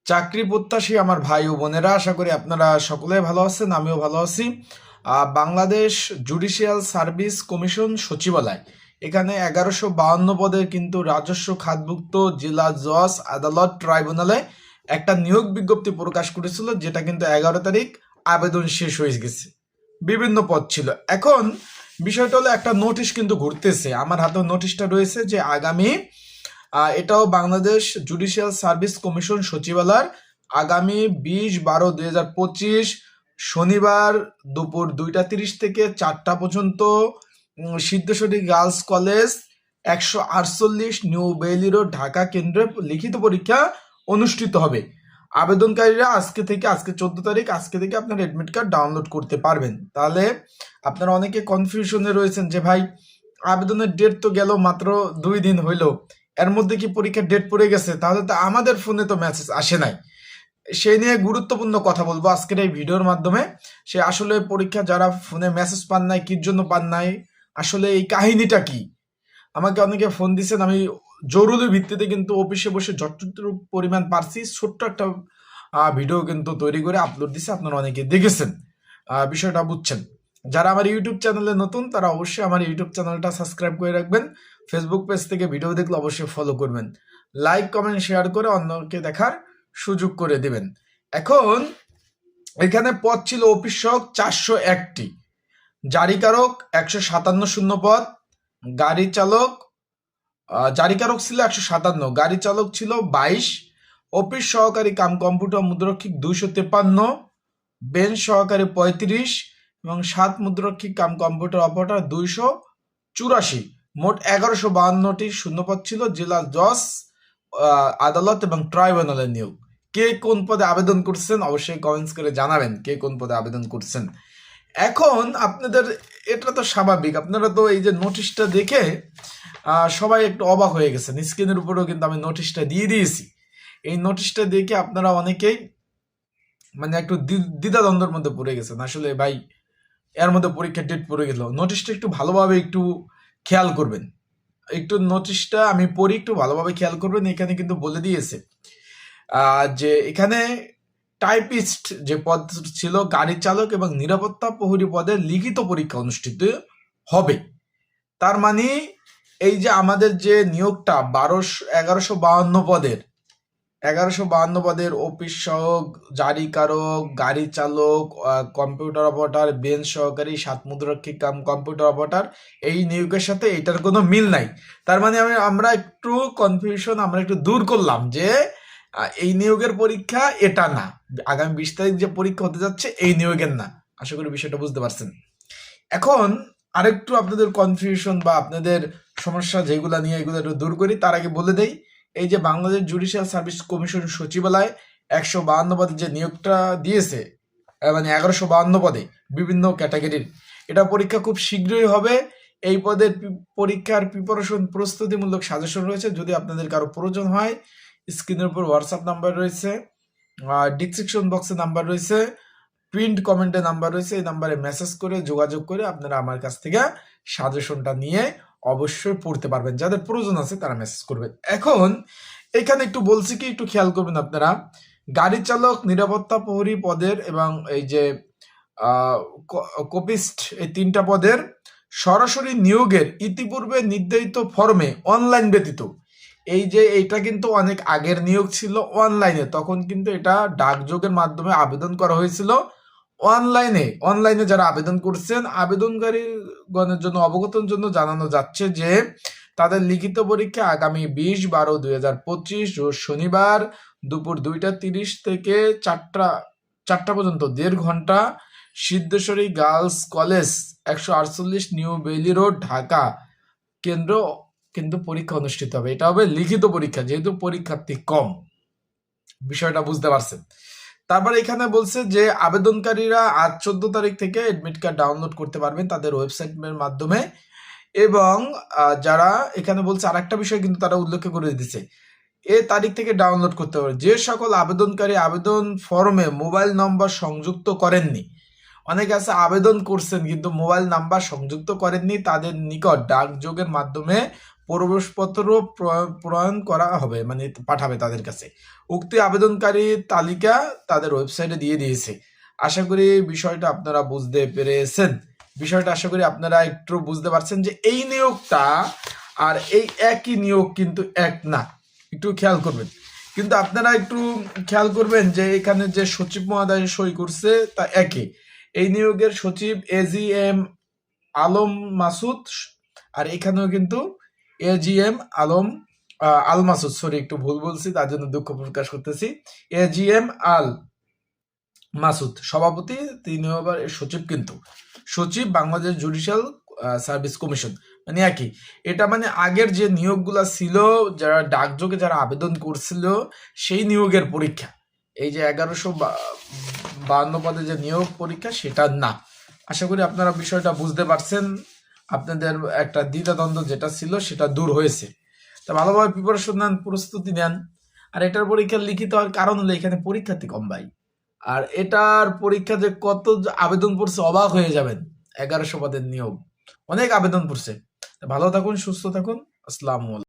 চাকরি প্রত্যাশী আমার ভাই ও বোনেরা, আশা করি আপনারা সকলে ভালো আছেন, আমিও ভালো আছি। বাংলাদেশ জুডিশিয়াল সার্ভিস কমিশন সচিবালয়, এখানে 1152 পদের কিন্তু রাজস্ব খাতভুক্ত জেলা জজ আদালত ট্রাইব্যুনালে একটা নিয়োগ বিজ্ঞপ্তি প্রকাশ করেছিল, যেটা কিন্তু 11 তারিখ আবেদন শেষ হয়ে গেছে। বিভিন্ন পদ ছিল। এখন বিষয়টা হলো, একটা নোটিশ কিন্তু ঘুরতেছে, আমার হাতেও নোটিশটা রয়েছে, যে আগামী এটাও বাংলাদেশ জুডিশিয়াল সার্ভিস কমিশন সচিবালয়ের আগামী 20/12/2025 শনিবার দুপুর 2টা 30 থেকে 4টা পর্যন্ত Siddheswari girls college 148 new Bailey road Dhaka কেন্দ্রে লিখিত পরীক্ষা অনুষ্ঠিত হবে। আবেদনকারীরা আজকে 14 তারিখ আজকে থেকে আপনার অ্যাডমিট কার্ড ডাউনলোড করতে পারবেন। তাহলে আপনারা অনেকে কনফিউশনে রয়েছেন যে ভাই, আবেদনের ডেট তো গেল, মাত্র 2 দিন হইলো, এর মধ্যে কি পরীক্ষার ডেট পড়ে গেছে? তাহলে তো আমাদের ফোনে তো মেসেজ আসে নাই। সেই নিয়ে গুরুত্বপূর্ণ কথা বলবো আজকের এই ভিডিওর মাধ্যমে। সে আসলে পরীক্ষা যারা ফোনে মেসেজ পান নাই, কির জন্য পান নাই, আসলে এই কাহিনীটা কি? আমাকে অনেকে ফোন দিচ্ছেন, আমি জরুরি ভিত্তিতে কিন্তু অফিসে বসে যতটুকু পরিমাণ পারছি ছোট্ট একটা ভিডিও কিন্তু তৈরি করে আপলোড দিছে, আপনারা অনেকে দেখেছেন, বিষয়টা বুঝছেন। যারা আমার ইউটিউব চ্যানেলে নতুন, তারা অবশ্যই আমার ইউটিউব চ্যানেলটা সাবস্ক্রাইব করে রাখবেন। ফেসবুক পেজ থেকে ভিডিও দেখলে অবশ্যই ফলো করবেন, লাইক কমেন্ট শেয়ার করে অন্যকে দেখার সুযোগ করে দিবেন। এখন এখানে পদ ছিল অফিস সহক 401টি, জারিকারক 157 শূন্য পদ, গাড়ি চালক জারিকারক ছিল 157, গাড়ি চালক ছিল 22, অফিস সহকারী কাম কম্পিউটার মুদ্রক্ষিক 253, বেঞ্চ সহকারী 35 এবং 7 মুদ্রক্ষিক কাম কম্পিউটার অপারেটর 284। মোট 1152টি শূন্যপদ ছিল জেলা জজ আদালত এবং ট্রাইব্যুনালের নিয়োগ। কে কোন পদে আবেদন করছেন অবশ্যই কমেন্টস করে জানাবেন, কে কোন পদে আবেদন করছেন। এখন আপনাদের এটা তো স্বাভাবিক, আপনারা তো এই যে নোটিশটা দেখে সবাই একটু অবাক হয়ে গেছেন। স্ক্রিনের উপরেও কিন্তু আমি নোটিশটা দিয়ে দিয়েছি। এই নোটিশটা দেখে আপনারা অনেকেই মানে একটু দ্বিধাদ্বন্দ্বের মধ্যে পড়ে গেছেন। আসলে ভাই, এর মধ্যে পরীক্ষার ডেট পড়ে গেল, নোটিশটা একটু ভালোভাবে একটু খেয়াল করবেন। একটু নোটিশটা আমি পড়ি, একটু ভালোভাবে খেয়াল করবেন। এখানে কিন্তু বলে দিয়েছে যে এখানে টাইপিস্ট যে পদ ছিল, গাড়ি চালক এবং নিরাপত্তা প্রহরী পদের লিখিত পরীক্ষা অনুষ্ঠিত হবে। তার মানে এই যে আমাদের যে নিয়োগটা 1152 পদের অফিস সহক, জারিকারক, গাড়ি চালক, কম্পিউটার অপারেটর, বেঞ্চ সহকারী, 7 মুদ্রাক্ষিক কাম কম্পিউটার অপারেটর, এই নিয়োগের সাথে এটার কোনো মিল নাই। তার মানে আমরা একটু কনফিউশন আমরা একটু দূর করলাম যে এই নিয়োগের পরীক্ষা এটা না, আগামী 20 তারিখ যে পরীক্ষা হতে যাচ্ছে এই নিয়োগের না। আশা করি বিষয়টা বুঝতে পারছেন। এখন আরেকটু আপনাদের কনফিউশন বা আপনাদের সমস্যা যেগুলো নিয়ে, এগুলো একটু দূর করি। তার আগে বলে দেই, এই যে বাংলাদেশ জুডিশিয়াল সার্ভিস কমিশন সচিবালয় 152 পদে যে নিয়োগটা দিয়েছে, মানে 1152 পদে বিভিন্ন ক্যাটাগরির, এটা পরীক্ষা খুব শীঘ্রই হবে। এই পদের পরীক্ষার প্রিপারেশন প্রস্তুতিমূলক সাজেশন রয়েছে। যদি আপনাদের কারো প্রয়োজন হয়, স্ক্রিনের উপর হোয়াটসঅ্যাপ নাম্বার রয়েছে, ডিসক্রিপশন বক্সে নাম্বার রয়েছে, প্রিন্ট কমেন্টে নাম্বার রয়েছে, এই নাম্বারে মেসেজ করে যোগাযোগ করে আপনারা আমার কাছ থেকে সাজেশনটা নিয়ে অবশ্যই পড়তে পারবেন। যাদের প্রয়োজন আছে তারা মেসেজ করবেন। এখন এখানে একটু বলছি কি, একটু খেয়াল করবেন আপনারা। গাড়ি চালক, নিরাপত্তা প্রহরী পদের এবং এই যে কপিস্ট, এই 3টা পদের সরাসরি নিয়োগের ইতিপূর্বে নির্ধারিত ফর্মে অনলাইন ব্যতীত, এই যে এইটা কিন্তু অনেক আগের নিয়োগ ছিল অনলাইনে, তখন কিন্তু এটা ডাকযোগের মাধ্যমে আবেদন করা হয়েছিল। অনলাইনে যারা আবেদন করছেন, আবেদনকারীগণের জন্য অবগতর জন্য জানানো যাচ্ছে যে তাদের লিখিত পরীক্ষা আগামী 20/12/2025 রোজ শনিবার দুপুর 2টা 30 থেকে 4টা পর্যন্ত 1.5 ঘন্টা Siddheswari girls college 148 new Bailey road Dhaka কেন্দ্র কিন্তু পরীক্ষা অনুষ্ঠিত হবে। এটা হবে লিখিত পরীক্ষা, যেহেতু পরীক্ষার্থী কম, বিষয়টা বুঝতে পারছেন। তারপর এখানে বলছে যে আবেদনকারীরা আজ 14 তারিখ থেকে অ্যাডমিট কার্ড ডাউনলোড করতে পারবেন তাদের ওয়েবসাইটের মাধ্যমে। এবং যারা এখানে বলছে আরেকটা বিষয় কিন্তু তারা উল্লেখ করে দিচ্ছে, এ তারিখ থেকে ডাউনলোড করতে পারবে যে সকল আবেদনকারী আবেদন ফর্মে মোবাইল নম্বর সংযুক্ত করেননি। অনেকে আছে আবেদন করছেন কিন্তু মোবাইল নাম্বার সংযুক্ত করেননি, তাদের নিকট ডাকযোগের মাধ্যমে প্রবেশপত্র প্রণয়ন করা হবে, মানে পাঠাবে তাদের কাছে। উক্ত আবেদনকারীর তালিকা তাদের ওয়েবসাইটে দিয়ে দিয়েছে। আশা করি বিষয়টা আপনারা বুঝতে পেরেছেন। বিষয়টা আশা করি আপনারা একটু বুঝতে পারছেন যে এই নিয়োগটা আর এই একই নিয়োগ কিন্তু এক না, একটু খেয়াল করবেন। কিন্তু আপনারা একটু খেয়াল করবেন যে এখানে যে সচিব মহোদয় সই করছে তা একই। এই নিয়োগের সচিব AGM আলম মাসুদ, আর এখানেও কিন্তু AGM আল মাসুদ, সরি একটু ভুল বলছি, তার জন্য দুঃখ প্রকাশ করতেছি। AGM আল মাসুদ সভাপতি, তিনি আবার সচিব, কিন্তু সচিব বাংলাদেশ জুডিশিয়াল সার্ভিস কমিশন, মানে একই। এটা মানে আগের যে নিয়োগগুলা ছিল, যারা ডাকযোগে যারা আবেদন করছিল সেই নিয়োগের পরীক্ষা, এই যে 1152 পদে যে নিয়োগ পরীক্ষা সেটা না। আশা করি আপনারা বিষয়টা বুঝতে পারছেন। আপনাদের একটা দ্বিধাদ্বন্দ্ব যেটা ছিল সেটা দূর হয়েছে। তা ভালোভাবে প্রিপারেশন নেন, প্রস্তুতি নেন। আর এটার পরীক্ষা লিখিত হওয়ার কারণ হলো এখানে পরীক্ষার্থী কম ভাই। আর এটার পরীক্ষা যে কত আবেদন পড়ছে অবাক হয়ে যাবেন। 1100 পদের নিয়োগ, অনেক আবেদন পড়ছে। ভালো থাকুন, সুস্থ থাকুন। আসসালামু আলাইকুম।